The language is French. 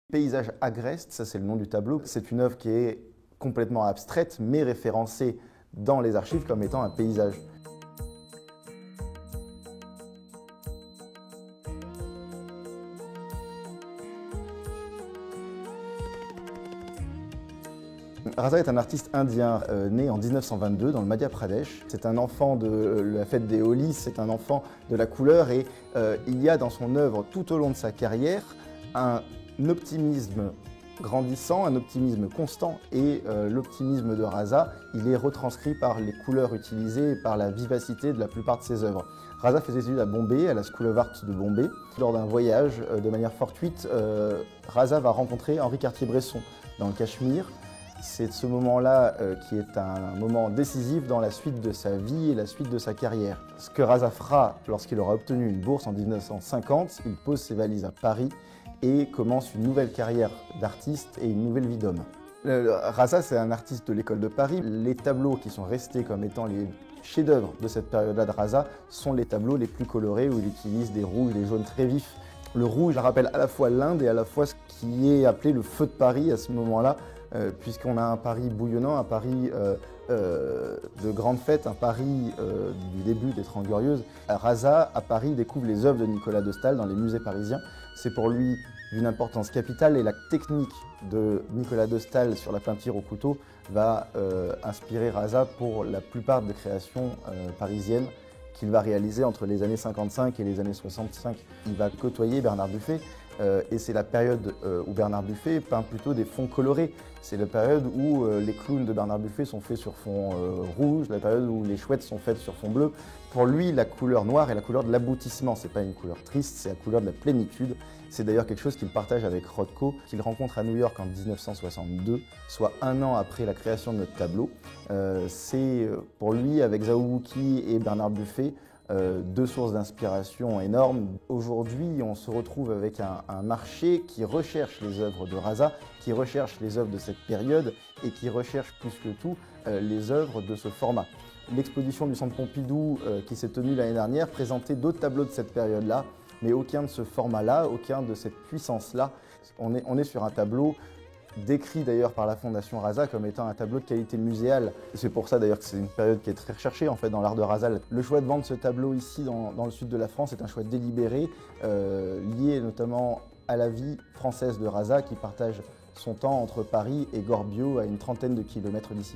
Paysage agreste, ça c'est le nom du tableau, c'est une œuvre qui est complètement abstraite mais référencée dans les archives comme étant un paysage. Raza est un artiste indien né en 1922 dans le Madhya Pradesh. C'est un enfant de la fête des Holis, c'est un enfant de la couleur et il y a dans son œuvre tout au long de sa carrière un optimisme grandissant, un optimisme constant et l'optimisme de Raza, il est retranscrit par les couleurs utilisées et par la vivacité de la plupart de ses œuvres. Raza fait ses études à Bombay, à la School of Art de Bombay. Lors d'un voyage, de manière fortuite, Raza va rencontrer Henri Cartier-Bresson dans le Cachemire. C'est ce moment-là qui est un moment décisif dans la suite de sa vie et la suite de sa carrière. Ce que Raza fera lorsqu'il aura obtenu une bourse en 1950, il pose ses valises à Paris et commence une nouvelle carrière d'artiste et une nouvelle vie d'homme. Raza, c'est un artiste de l'école de Paris. Les tableaux qui sont restés comme étant les chefs-d'œuvre de cette période-là de Raza sont les tableaux les plus colorés où il utilise des rouges, des jaunes très vifs. Le rouge rappelle à la fois l'Inde et à la fois ce qui est appelé le feu de Paris à ce moment-là, puisqu'on a un Paris bouillonnant, un Paris de grande fête, un Paris du début des Trente Glorieuses. Raza, à Paris, découvre les œuvres de Nicolas de Staël dans les musées parisiens. C'est pour lui d'une importance capitale et la technique de Nicolas de Staël sur la peinture au couteau va inspirer Raza pour la plupart des créations parisiennes qu'il va réaliser entre les années 55 et les années 65. Il va côtoyer Bernard Buffet et c'est la période où Bernard Buffet peint plutôt des fonds colorés. C'est la période où les clowns de Bernard Buffet sont faits sur fond rouge, la période où les chouettes sont faites sur fond bleu. Pour lui, la couleur noire est la couleur de l'aboutissement, c'est pas une couleur triste, c'est la couleur de la plénitude. C'est d'ailleurs quelque chose qu'il partage avec Rothko, qu'il rencontre à New York en 1962, soit un an après la création de notre tableau. C'est pour lui, avec Zhao Wuqi et Bernard Buffet, deux sources d'inspiration énormes. Aujourd'hui, on se retrouve avec un marché qui recherche les œuvres de Raza, qui recherche les œuvres de cette période et qui recherche plus que tout les œuvres de ce format. L'exposition du Centre Pompidou qui s'est tenue l'année dernière présentait d'autres tableaux de cette période-là, mais aucun de ce format-là, aucun de cette puissance-là. On est sur un tableau décrit d'ailleurs par la Fondation Raza comme étant un tableau de qualité muséale. C'est pour ça d'ailleurs que c'est une période qui est très recherchée en fait dans l'art de Raza. Le choix de vendre ce tableau ici dans le sud de la France est un choix délibéré, lié notamment à la vie française de Raza qui partage son temps entre Paris et Gorbio à une trentaine de kilomètres d'ici.